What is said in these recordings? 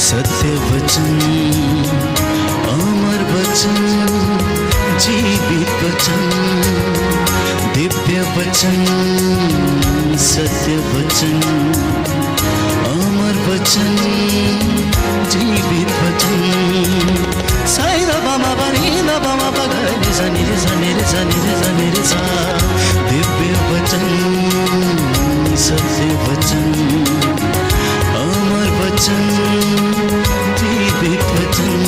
सत्य वचन, अमर वचन, जीवित वचन, दिव्य वचन, सत्य वचन, अमर वचन, जीवित वचन। साई दा बामा बनी दा बामा बगैर सनी रे सनी रे सनी रे सनी रे सा। दिव्य वचन, सत्य वचन, अमर वचन, जीवित वचन,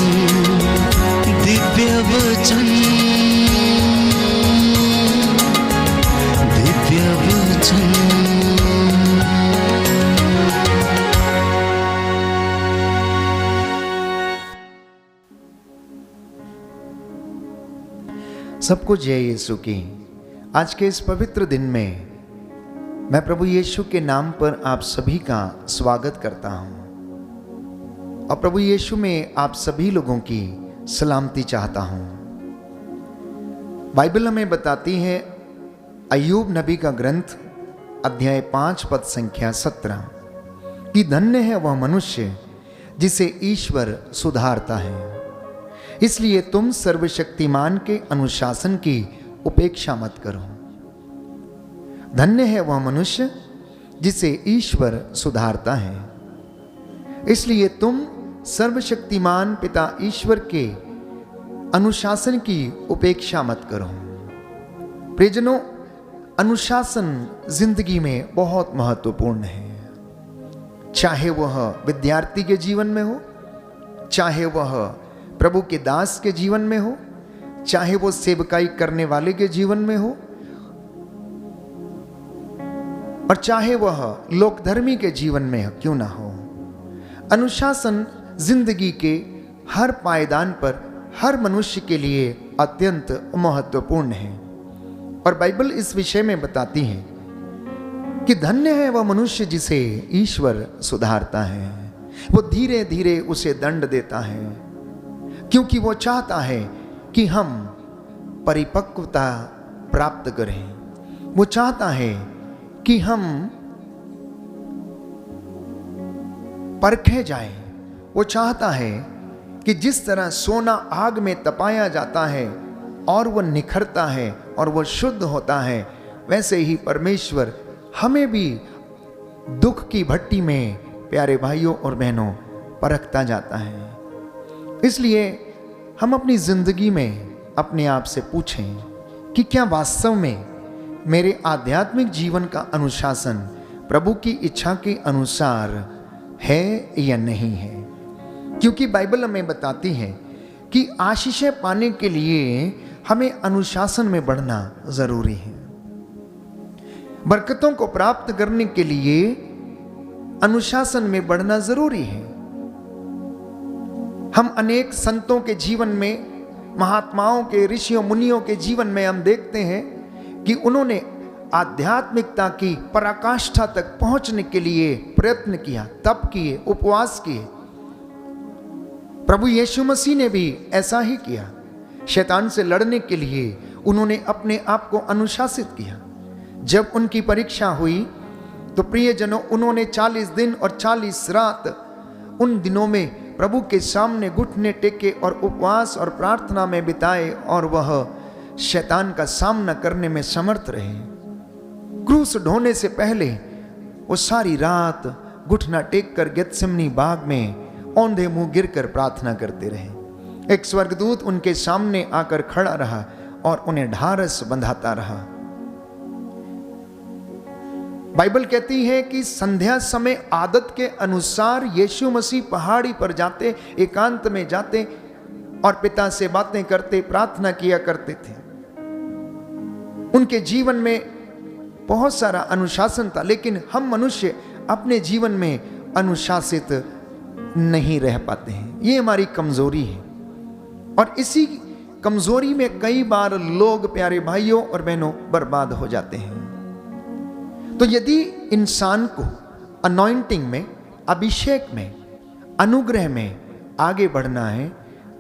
दिव्य वचन, दिव्य वचन। सबको जय यीशु की। आज के इस पवित्र दिन में मैं प्रभु यीशु के नाम पर आप सभी का स्वागत करता हूं और प्रभु यीशु में आप सभी लोगों की सलामती चाहता हूं। बाइबल हमें बताती है अय्यूब नबी का ग्रंथ अध्याय 5 पद संख्या 17 कि धन्य है वह मनुष्य जिसे ईश्वर सुधारता है, इसलिए तुम सर्वशक्तिमान के अनुशासन की उपेक्षा मत करो। धन्य है वह मनुष्य जिसे ईश्वर सुधारता है, इसलिए तुम सर्वशक्तिमान पिता ईश्वर के अनुशासन की उपेक्षा मत करो। प्रियजनों, अनुशासन जिंदगी में बहुत महत्वपूर्ण है। चाहे वह विद्यार्थी के जीवन में हो, चाहे वह प्रभु के दास के जीवन में हो, चाहे वो सेवकाई करने वाले के जीवन में हो, और चाहे वह लोकधर्मी के जीवन में क्यों ना हो। अनुशासन जिंदगी के हर पायदान पर हर मनुष्य के लिए अत्यंत महत्वपूर्ण है। और बाइबल इस विषय में बताती है कि धन्य है वह मनुष्य जिसे ईश्वर सुधारता है। वो धीरे धीरे उसे दंड देता है, क्योंकि वो चाहता है कि हम परिपक्वता प्राप्त करें। वो चाहता है कि हम परखे जाएं। वो चाहता है कि जिस तरह सोना आग में तपाया जाता है और वह निखरता है और वह शुद्ध होता है, वैसे ही परमेश्वर हमें भी दुख की भट्टी में, प्यारे भाइयों और बहनों, परखता जाता है। इसलिए हम अपनी जिंदगी में अपने आप से पूछें कि क्या वास्तव में मेरे आध्यात्मिक जीवन का अनुशासन प्रभु की इच्छा के अनुसार है या नहीं है। क्योंकि बाइबल हमें बताती है कि आशीषें पाने के लिए हमें अनुशासन में बढ़ना जरूरी है। बरकतों को प्राप्त करने के लिए अनुशासन में बढ़ना जरूरी है। हम अनेक संतों के जीवन में, महात्माओं के, ऋषियों मुनियों के जीवन में हम देखते हैं कि उन्होंने आध्यात्मिकता की पराकाष्ठा तक पहुंचने के लिए प्रयत्न किया, तप किए, उपवास किए। प्रभु यीशु मसीह ने भी ऐसा ही किया। शैतान से लड़ने के लिए उन्होंने अपने आप को अनुशासित किया। जब उनकी परीक्षा हुई तो प्रियजनों, उन्होंने 40 दिन और 40 रात उन दिनों में प्रभु के सामने घुटने टेके और उपवास और प्रार्थना में बिताए, और वह शैतान का सामना करने में समर्थ रहे। क्रूस ढोने से पहले वो सारी रात घुटना टेक कर गेत्सेमनी बाग में औंधे मुंह गिरकर प्रार्थना करते रहे। एक स्वर्गदूत उनके सामने आकर खड़ा रहा और उन्हें ढारस बंधाता रहा। बाइबल कहती है कि संध्या समय आदत के अनुसार यीशु मसीह पहाड़ी पर जाते, एकांत में जाते और पिता से बातें करते, प्रार्थना किया करते थे। उनके जीवन में बहुत सारा अनुशासन था, लेकिन हम मनुष्य अपने जीवन में अनुशासित नहीं रह पाते हैं। ये हमारी कमजोरी है, और इसी कमजोरी में कई बार लोग, प्यारे भाइयों और बहनों, बर्बाद हो जाते हैं। तो यदि इंसान को अनॉइंटिंग में, अभिषेक में, अनुग्रह में आगे बढ़ना है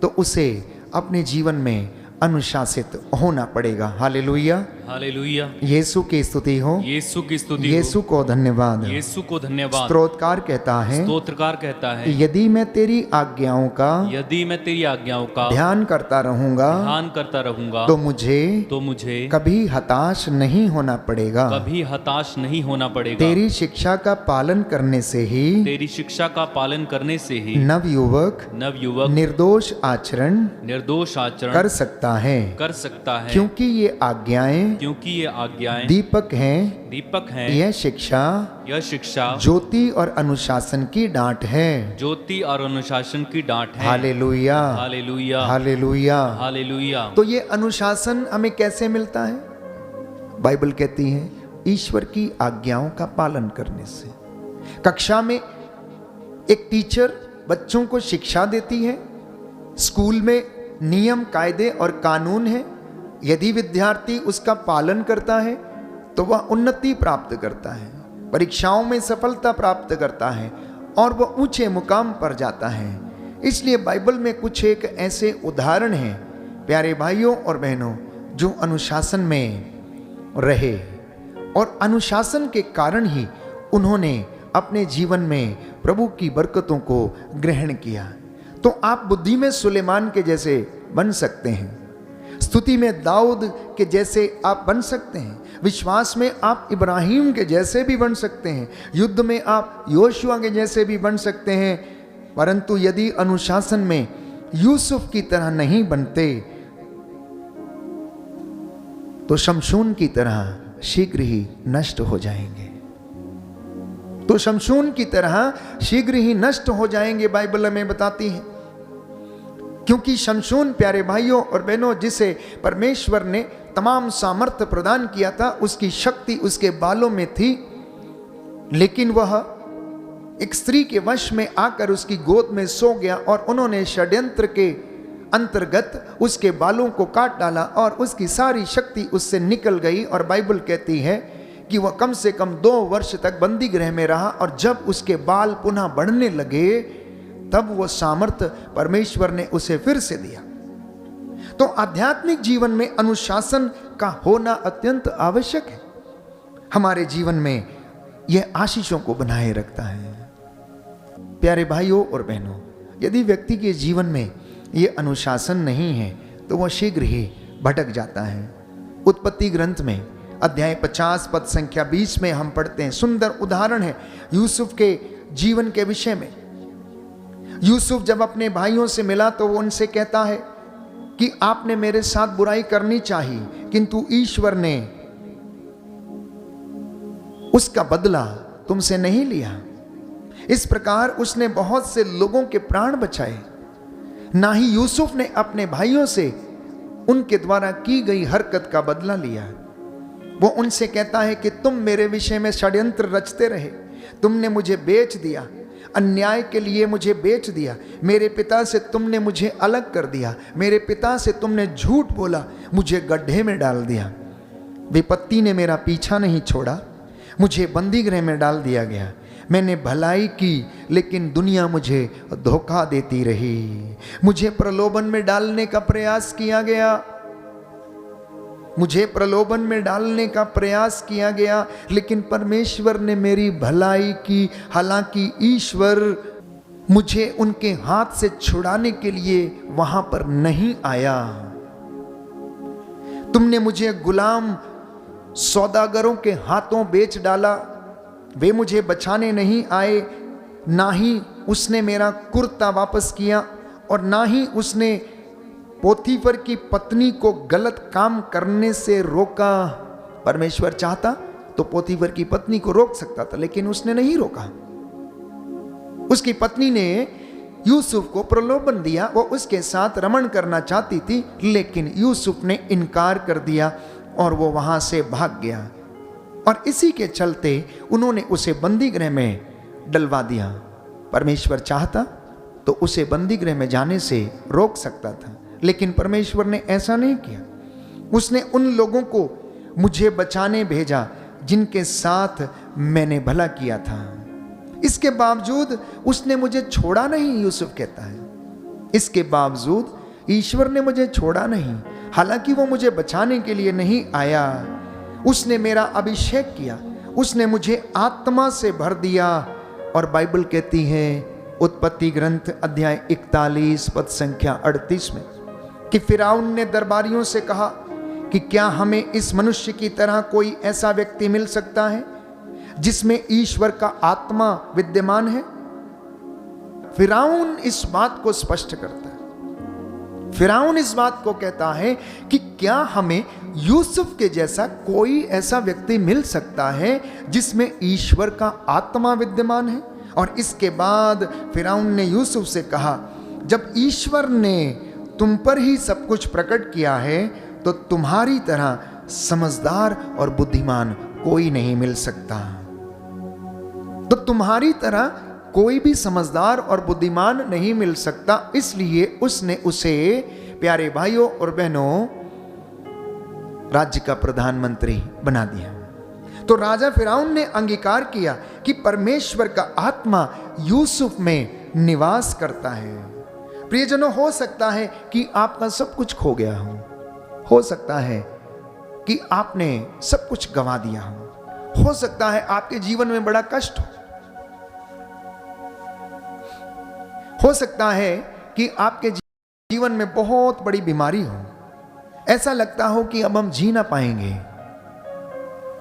तो उसे अपने जीवन में अनुशासित होना पड़ेगा। हालेलुया। हालेलुया। यीशु की स्तुति हो, यीशु की स्तुति हो। यीशु को धन्यवाद। यीशु को धन्यवाद। स्तोत्रकार कहता है, स्तोत्रकार कहता है, यदि मैं तेरी आज्ञाओं का यदि मैं तेरी आज्ञाओं का ध्यान करता रहूंगा ध्यान करता रहूंगा तो मुझे कभी हताश नहीं होना पड़ेगा। कभी हताश नहीं होना पड़ेगा। तेरी शिक्षा का पालन करने से ही तेरी शिक्षा का पालन करने से ही नवयुवक निर्दोष आचरण कर सकता है। क्योंकि ये आज्ञाएं दीपक हैं। यह शिक्षा ज्योति और अनुशासन की डांट है। Hallelujah, hallelujah, hallelujah, hallelujah. तो ये अनुशासन हमें कैसे मिलता है? बाइबल कहती है ईश्वर की आज्ञाओं का पालन करने से। कक्षा में एक टीचर बच्चों को शिक्षा देती है, स्कूल में नियम कायदे और कानून है, यदि विद्यार्थी उसका पालन करता है तो वह उन्नति प्राप्त करता है, परीक्षाओं में सफलता प्राप्त करता है और वह ऊंचे मुकाम पर जाता है। इसलिए बाइबल में कुछ एक ऐसे उदाहरण हैं प्यारे भाइयों और बहनों जो अनुशासन में रहे और अनुशासन के कारण ही उन्होंने अपने जीवन में प्रभु की बरकतों को ग्रहण किया। तो आप बुद्धि में सुलेमान के जैसे बन सकते हैं, स्तुति में दाऊद के जैसे आप बन सकते हैं, विश्वास में आप इब्राहिम के जैसे भी बन सकते हैं, युद्ध में आप योशुआ के जैसे भी बन सकते हैं। परंतु यदि अनुशासन में यूसुफ की तरह नहीं बनते तो शमशून की तरह शीघ्र ही नष्ट हो जाएंगे। तो शमशून की तरह शीघ्र ही नष्ट हो जाएंगे, बाइबल हमें बताती है। क्योंकि शमशून प्यारे भाइयों और बहनों जिसे परमेश्वर ने तमाम सामर्थ्य प्रदान किया था, उसकी शक्ति उसके बालों में थी, लेकिन वह एक स्त्री के वश में आकर उसकी गोद में सो गया और उन्होंने षड्यंत्र के अंतर्गत उसके बालों को काट डाला और उसकी सारी शक्ति उससे निकल गई। और बाइबल कहती है कि वह कम से कम 2 वर्ष तक बंदी गृह में रहा और जब उसके बाल पुनः बढ़ने लगे तब वो सामर्थ्य परमेश्वर ने उसे फिर से दिया। तो आध्यात्मिक जीवन में अनुशासन का होना अत्यंत आवश्यक है। हमारे जीवन में यह आशीषों को बनाए रखता है। प्यारे भाइयों और बहनों, यदि व्यक्ति के जीवन में यह अनुशासन नहीं है तो वह शीघ्र ही भटक जाता है। उत्पत्ति ग्रंथ में अध्याय 50 पद संख्या 20 में हम पढ़ते हैं, सुंदर उदाहरण है यूसुफ के जीवन के विषय में। यूसुफ जब अपने भाइयों से मिला तो वो उनसे कहता है कि आपने मेरे साथ बुराई करनी चाहिए, किंतु ईश्वर ने उसका बदला तुमसे नहीं लिया। इस प्रकार उसने बहुत से लोगों के प्राण बचाए। ना ही यूसुफ ने अपने भाइयों से उनके द्वारा की गई हरकत का बदला लिया। वो उनसे कहता है कि तुम मेरे विषय में षड्यंत्र रचते रहे, तुमने मुझे बेच दिया, अन्याय के लिए मुझे बेच दिया, मेरे पिता से तुमने मुझे अलग कर दिया, मेरे पिता से तुमने झूठ बोला, मुझे गड्ढे में डाल दिया। विपत्ति ने मेरा पीछा नहीं छोड़ा, मुझे बंदी गृह में डाल दिया गया। मैंने भलाई की लेकिन दुनिया मुझे धोखा देती रही। मुझे प्रलोभन में डालने का प्रयास किया गया, मुझे प्रलोभन में डालने का प्रयास किया गया, लेकिन परमेश्वर ने मेरी भलाई की। हालांकि ईश्वर मुझे उनके हाथ से छुड़ाने के लिए वहां पर नहीं आया। तुमने मुझे गुलाम सौदागरों के हाथों बेच डाला, वे मुझे बचाने नहीं आए। ना ही उसने मेरा कुर्ता वापस किया और ना ही उसने पोतीफर की पत्नी को गलत काम करने से रोका। परमेश्वर चाहता तो पोतीफर की पत्नी को रोक सकता था, लेकिन उसने नहीं रोका। उसकी पत्नी ने यूसुफ को प्रलोभन दिया, वो उसके साथ रमण करना चाहती थी, लेकिन यूसुफ ने इनकार कर दिया और वो वहां से भाग गया। और इसी के चलते उन्होंने उसे बंदी गृह में डलवा दिया। परमेश्वर चाहता तो उसे बंदी गृह में जाने से रोक सकता था, लेकिन परमेश्वर ने ऐसा नहीं किया। उसने उन लोगों को मुझे बचाने भेजा जिनके साथ मैंने भला किया था। इसके बावजूद उसने मुझे छोड़ा नहीं, यूसुफ कहता है। इसके बावजूद ईश्वर ने मुझे छोड़ा नहीं, हालांकि वो मुझे बचाने के लिए नहीं आया, उसने मेरा अभिषेक किया, उसने मुझे आत्मा से भर दिया। और बाइबल कहती है उत्पत्ति ग्रंथ अध्याय 41 पद संख्या 38 में कि फिरौन ने दरबारियों से कहा कि क्या हमें इस मनुष्य की तरह कोई ऐसा व्यक्ति मिल सकता है जिसमें ईश्वर का आत्मा विद्यमान है। फिरौन इस बात को स्पष्ट करता है, फिरौन इस बात को कहता है कि क्या हमें यूसुफ के जैसा कोई ऐसा व्यक्ति मिल सकता है जिसमें ईश्वर का आत्मा विद्यमान है। और इसके बाद फिरौन ने यूसुफ से कहा, जब ईश्वर ने तुम पर ही सब कुछ प्रकट किया है तो तुम्हारी तरह समझदार और बुद्धिमान कोई नहीं मिल सकता। तो तुम्हारी तरह कोई भी समझदार और बुद्धिमान नहीं मिल सकता, इसलिए उसने उसे प्यारे भाइयों और बहनों राज्य का प्रधानमंत्री बना दिया। तो राजा फिरौन ने अंगीकार किया कि परमेश्वर का आत्मा यूसुफ में निवास करता है। प्रियजनों, हो सकता है कि आपका सब कुछ खो गया हो सकता है कि आपने सब कुछ गंवा दिया हो सकता है आपके जीवन में बड़ा कष्ट हो सकता है कि आपके जीवन में बहुत बड़ी बीमारी हो, ऐसा लगता हो कि अब हम जी ना पाएंगे।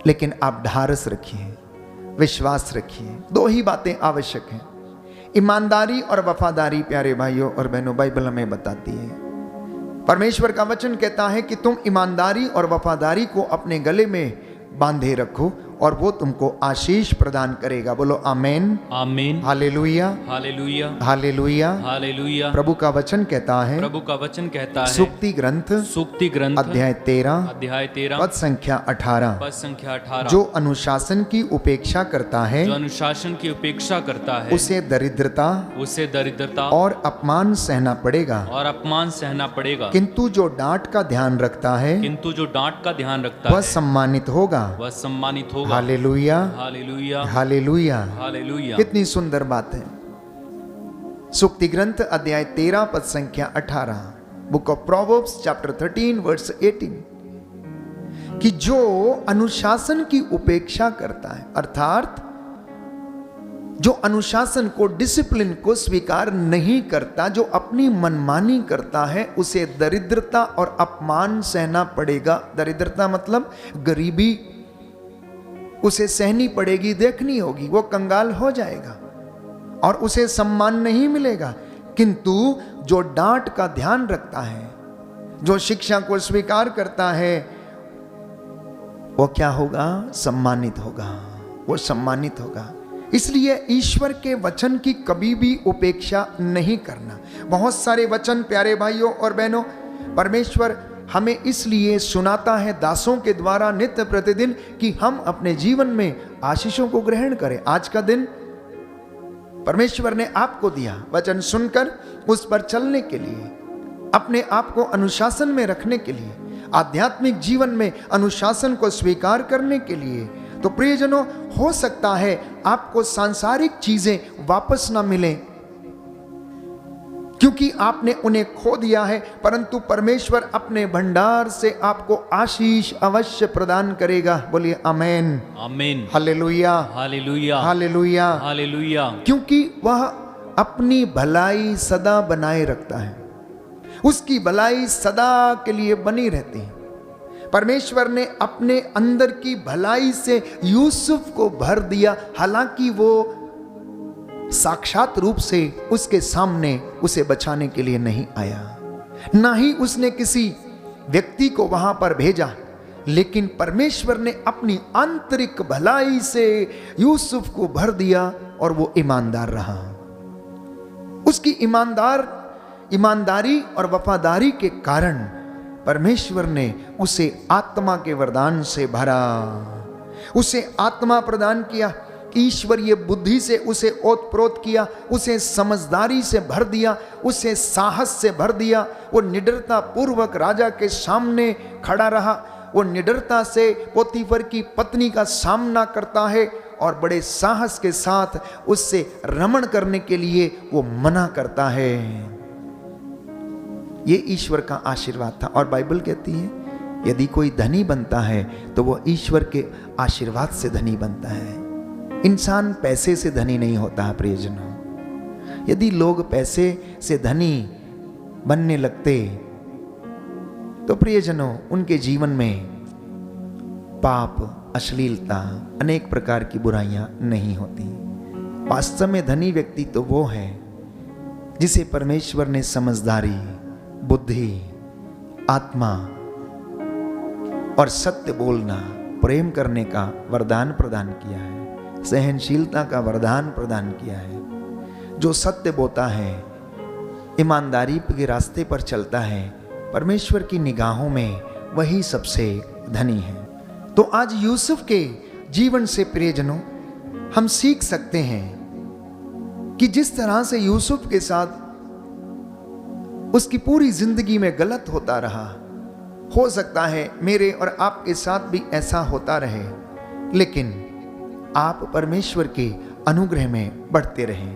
लेकिन आप ढारस रखिए, विश्वास रखिए। दो ही बातें आवश्यक हैं, ईमानदारी और वफादारी। प्यारे भाइयों और बहनों, बाइबल हमें बताती है, परमेश्वर का वचन कहता है कि तुम ईमानदारी और वफादारी को अपने गले में बांधे रखो और वो तुमको आशीष प्रदान करेगा। बोलो आमेन, आमीन, हालेलुया, हालेलुया, हालेलुया, हालेलुया। प्रभु का वचन कहता है, प्रभु का वचन कहता है, सूक्ति ग्रंथ अध्याय 13 पद संख्या 18, जो अनुशासन की उपेक्षा करता है, जो अनुशासन की उपेक्षा करता है, उसे दरिद्रता और अपमान सहना पड़ेगा, किंतु जो डांट का ध्यान रखता है, वह सम्मानित होगा। Hallelujah, hallelujah, hallelujah, hallelujah. कितनी सुंदर बात है। सूक्ति ग्रंथ अध्याय 13 पद संख्या 18, book of proverbs chapter 13 verse 18, कि जो अनुशासन की उपेक्षा करता है, अर्थात जो अनुशासन को, डिसिप्लिन को स्वीकार नहीं करता, जो अपनी मनमानी करता है, उसे दरिद्रता और अपमान सहना पड़ेगा। दरिद्रता मतलब गरीबी उसे सहनी पड़ेगी, देखनी होगी, वो कंगाल हो जाएगा और उसे सम्मान नहीं मिलेगा। किंतु जो डांट का ध्यान रखता है, जो शिक्षा को स्वीकार करता है, वो क्या होगा? सम्मानित होगा, वो सम्मानित होगा। इसलिए ईश्वर के वचन की कभी भी उपेक्षा नहीं करना। बहुत सारे वचन प्यारे भाइयों और बहनों परमेश्वर हमें इसलिए सुनाता है दासों के द्वारा नित्य प्रतिदिन कि हम अपने जीवन में आशीषों को ग्रहण करें। आज का दिन परमेश्वर ने आपको दिया वचन सुनकर उस पर चलने के लिए, अपने आप को अनुशासन में रखने के लिए, आध्यात्मिक जीवन में अनुशासन को स्वीकार करने के लिए। तो प्रियजनों, हो सकता है आपको सांसारिक चीजें वापस ना मिलें क्योंकि आपने उन्हें खो दिया है, परंतु परमेश्वर अपने भंडार से आपको आशीष अवश्य प्रदान करेगा। बोलिए आमेन, आमीन, हालेलुया, हालेलुया, हालेलुया, हालेलुया। क्योंकि वह अपनी भलाई सदा बनाए रखता है, उसकी भलाई सदा के लिए बनी रहती है। परमेश्वर ने अपने अंदर की भलाई से यूसुफ को भर दिया, हालांकि वो साक्षात रूप से उसके सामने उसे बचाने के लिए नहीं आया, ना ही उसने किसी व्यक्ति को वहां पर भेजा, लेकिन परमेश्वर ने अपनी आंतरिक भलाई से यूसुफ को भर दिया और वो ईमानदार रहा। उसकी ईमानदारी और वफादारी के कारण परमेश्वर ने उसे आत्मा के वरदान से भरा, उसे आत्मा प्रदान किया, ईश्वरीय बुद्धि से उसे ओतप्रोत किया, उसे समझदारी से भर दिया, उसे साहस से भर दिया। वो निडरता पूर्वक राजा के सामने खड़ा रहा, वो निडरता से पोतीफर की पत्नी का सामना करता है और बड़े साहस के साथ उससे रमण करने के लिए वो मना करता है। ये ईश्वर का आशीर्वाद था। और बाइबल कहती है यदि कोई धनी बनता है तो वो ईश्वर के आशीर्वाद से धनी बनता है। इंसान पैसे से धनी नहीं होता है प्रियजनों। यदि लोग पैसे से धनी बनने लगते तो प्रियजनों उनके जीवन में पाप, अश्लीलता, अनेक प्रकार की बुराइयां नहीं होती। वास्तव में धनी व्यक्ति तो वो है जिसे परमेश्वर ने समझदारी, बुद्धि, आत्मा और सत्य बोलना, प्रेम करने का वरदान प्रदान किया है, सहनशीलता का वरदान प्रदान किया है। जो सत्य बोता है, ईमानदारी के रास्ते पर चलता है, परमेश्वर की निगाहों में वही सबसे धनी है। तो आज यूसुफ के जीवन से प्रियजनों हम सीख सकते हैं कि जिस तरह से यूसुफ के साथ उसकी पूरी जिंदगी में गलत होता रहा, हो सकता है मेरे और आपके साथ भी ऐसा होता रहे, लेकिन आप परमेश्वर के अनुग्रह में बढ़ते रहें।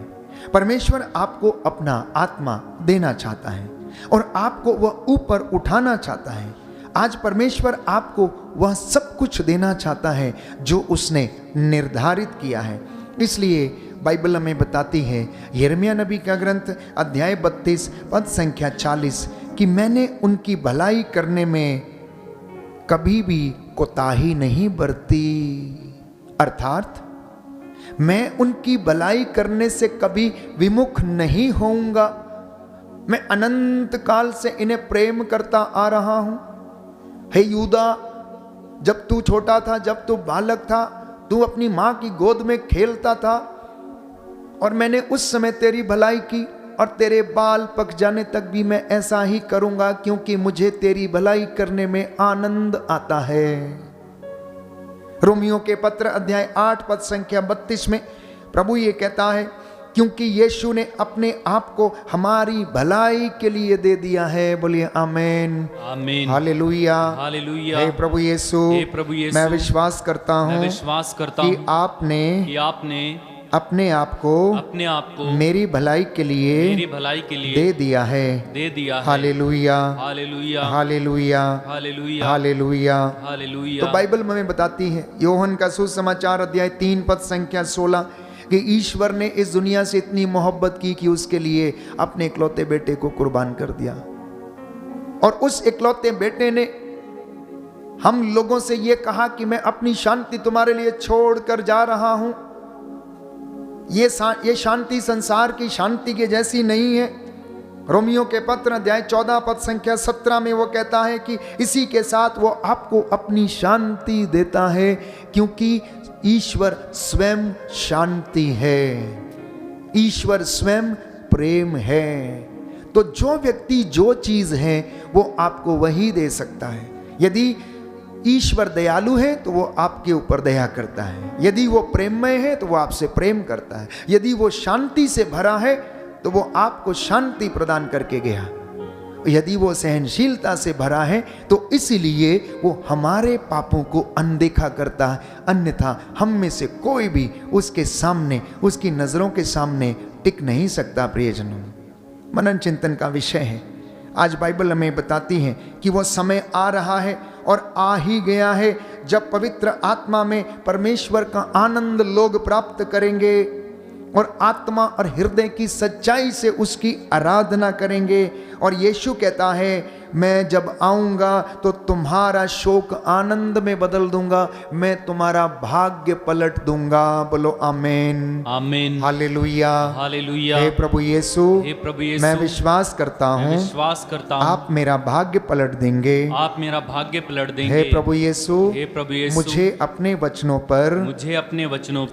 परमेश्वर आपको अपना आत्मा देना चाहता है और आपको वह ऊपर उठाना चाहता है। आज परमेश्वर आपको वह सब कुछ देना चाहता है जो उसने निर्धारित किया है। इसलिए बाइबल हमें बताती है, यिर्मयाह नबी का ग्रंथ अध्याय 32 पद संख्या 40 कि मैंने उनकी भलाई करने में कभी भी कोताही नहीं बरती। अर्थात मैं उनकी भलाई करने से कभी विमुख नहीं होऊंगा। मैं अनंत काल से इन्हें प्रेम करता आ रहा हूं। हे यूदा, जब तू छोटा था, जब तू बालक था, तू अपनी मां की गोद में खेलता था और मैंने उस समय तेरी भलाई की और तेरे बाल पक जाने तक भी मैं ऐसा ही करूंगा, क्योंकि मुझे तेरी भलाई करने में आनंद आता है। रोमियो के पत्र अध्याय 8 पद संख्या 32 में प्रभु ये कहता है, क्योंकि यीशु ने अपने आप को हमारी भलाई के लिए दे दिया है। बोलिए आमीन, आमीन, हालेलुया, हालेलुया। हे प्रभु यीशु, हे प्रभु यीशु, मैं विश्वास करता हूँ कि आपने अपने आप को मेरी भलाई के लिए दे दिया है। Hallelujah, hallelujah, hallelujah, hallelujah, hallelujah, hallelujah. तो बाइबल हमें बताती है, योहन का सुसमाचार अध्याय 3 पद संख्या 16 कि ईश्वर ने इस दुनिया से इतनी मोहब्बत की कि उसके लिए अपने इकलौते बेटे को कुर्बान कर दिया। और उस इकलौते बेटे ने हम लोगों से यह कहा कि मैं अपनी शांति तुम्हारे लिए छोड़ कर जा रहा हूं। ये शांति संसार की शांति के जैसी नहीं है। रोमियो के पत्र अध्याय 14 पद संख्या 17 में वो कहता है कि इसी के साथ वो आपको अपनी शांति देता है, क्योंकि ईश्वर स्वयं शांति है, ईश्वर स्वयं प्रेम है। तो जो व्यक्ति जो चीज है वो आपको वही दे सकता है। यदि ईश्वर दयालु है तो वो आपके ऊपर दया करता है, यदि वो प्रेममय है तो वो आपसे प्रेम करता है, यदि वो शांति से भरा है तो वो आपको शांति प्रदान करके गया, यदि वो सहनशीलता से भरा है तो इसीलिए वो हमारे पापों को अनदेखा करता है। अन्यथा हम में से कोई भी उसके सामने, उसकी नजरों के सामने टिक नहीं सकता। प्रियजनों, मनन चिंतन का विषय है। आज बाइबल हमें बताती है कि वो समय आ रहा है और आ ही गया है जब पवित्र आत्मा में परमेश्वर का आनंद लोग प्राप्त करेंगे और आत्मा और हृदय की सच्चाई से उसकी आराधना करेंगे। और यीशु कहता है, मैं जब आऊंगा तो तुम्हारा शोक आनंद में बदल दूंगा, मैं तुम्हारा भाग्य पलट दूंगा। बोलो आमीन, आमीन, हालेलुया, हालेलुया। हे प्रभु यीशु, मैं विश्वास करता हूँ आप मेरा भाग्य पलट देंगे, आप मेरा भाग्य पलट देंगे। हे प्रभु यीशु, मुझे अपने वचनों पर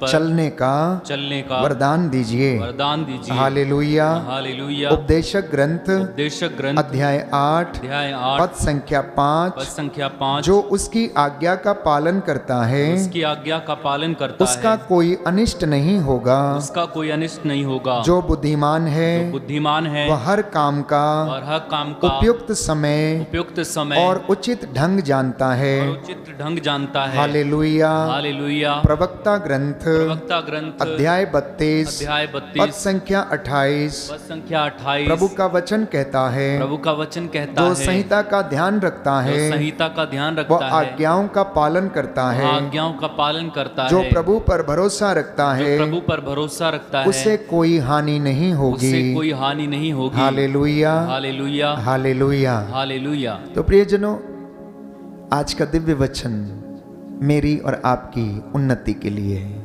चलने का वरदान दीजिए। Hallelujah, hallelujah. हालेलुया। उपदेशक ग्रंथ अध्याय 8 अध्याय पद 8 संख्या पद 5, संख्या 5, जो उसकी आज्ञा का पालन करता है उसकी आज्ञा का पालन करता उसका है, कोई अनिष्ट नहीं होगा। उसका कोई अनिष्ट नहीं होगा। जो बुद्धिमान है बुद्धिमान है वह हर काम का और हर काम का उपयुक्त समय उपयुक्त समय और उचित ढंग जानता है। और उचित ढंग जानता है। हालेलुया। हालेलुया। प्रवक्ता ग्रंथ प्रवक्ता ग्रंथ अध्याय 32 अध्याय पद 32 संख्या 28, पद संख्या 28, प्रभु का वचन कहता है प्रभु का वचन कहता जो है, संहिता का ध्यान रखता जो है संहिता का ध्यान वह रखता है, आज्ञाओं का पालन करता वह है। आज्ञाओं का पालन करता जो है, प्रभु पर भरोसा रखता जो है प्रभु पर भरोसा रखता उसे है, कोई हानि नहीं उससे होगी। कोई हानि नहीं होगी। हालेलुया। हालेलुया। हालेलुया। हालेलुया। तो प्रियजनों, आज का दिव्य वचन मेरी और आपकी उन्नति के लिए है,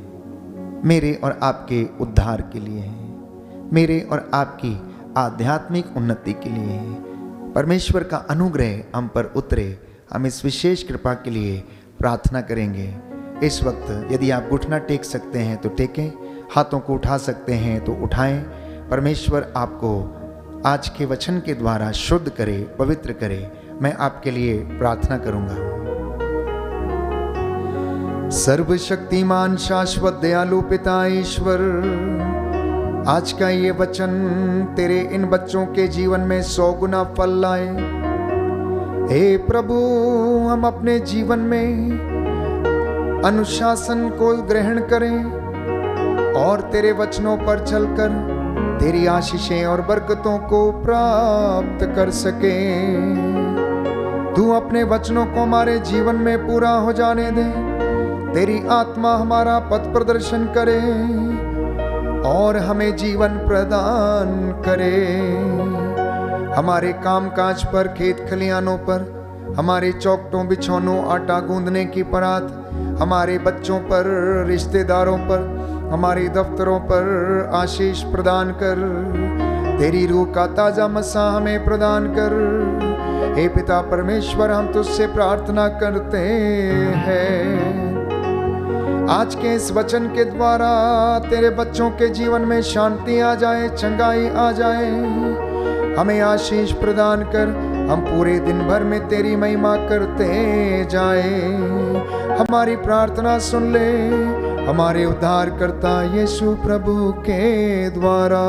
मेरे और आपके उद्धार के लिए है, मेरे और आपकी आध्यात्मिक उन्नति के लिए है। परमेश्वर का अनुग्रह हम पर उतरे, हम इस विशेष कृपा के लिए प्रार्थना करेंगे। इस वक्त यदि आप घुटना टेक सकते हैं तो टेकें, हाथों को उठा सकते हैं तो उठाएं। परमेश्वर आपको आज के वचन के द्वारा शुद्ध करे, पवित्र करे। मैं आपके लिए प्रार्थना करूंगा। सर्वशक्तिमान शाश्वत दयालु पिता ईश्वर, आज का ये वचन तेरे इन बच्चों के जीवन में 100 गुना फल लाए। हे प्रभु, हम अपने जीवन में अनुशासन को ग्रहण करें और तेरे वचनों पर चलकर तेरी आशीषें और बरकतों को प्राप्त कर सके। तू अपने वचनों को हमारे जीवन में पूरा हो जाने दे। तेरी आत्मा हमारा पथ प्रदर्शन करे और हमें जीवन प्रदान करे। हमारे कामकाज पर, खेत खलिहानों पर, हमारे चौखटों बिछौनों आटा गूंदने की परात, हमारे बच्चों पर, रिश्तेदारों पर, हमारे दफ्तरों पर आशीष प्रदान कर। तेरी रूह का ताजा मसा हमें प्रदान कर। हे पिता परमेश्वर, हम तुझसे प्रार्थना करते हैं आज के इस वचन के द्वारा तेरे बच्चों के जीवन में शांति आ जाए, चंगाई आ जाए। हमें आशीष प्रदान कर, हम पूरे दिन भर में तेरी महिमा करते जाए। हमारी प्रार्थना सुन ले हमारे उद्धारकर्ता यीशु प्रभु के द्वारा।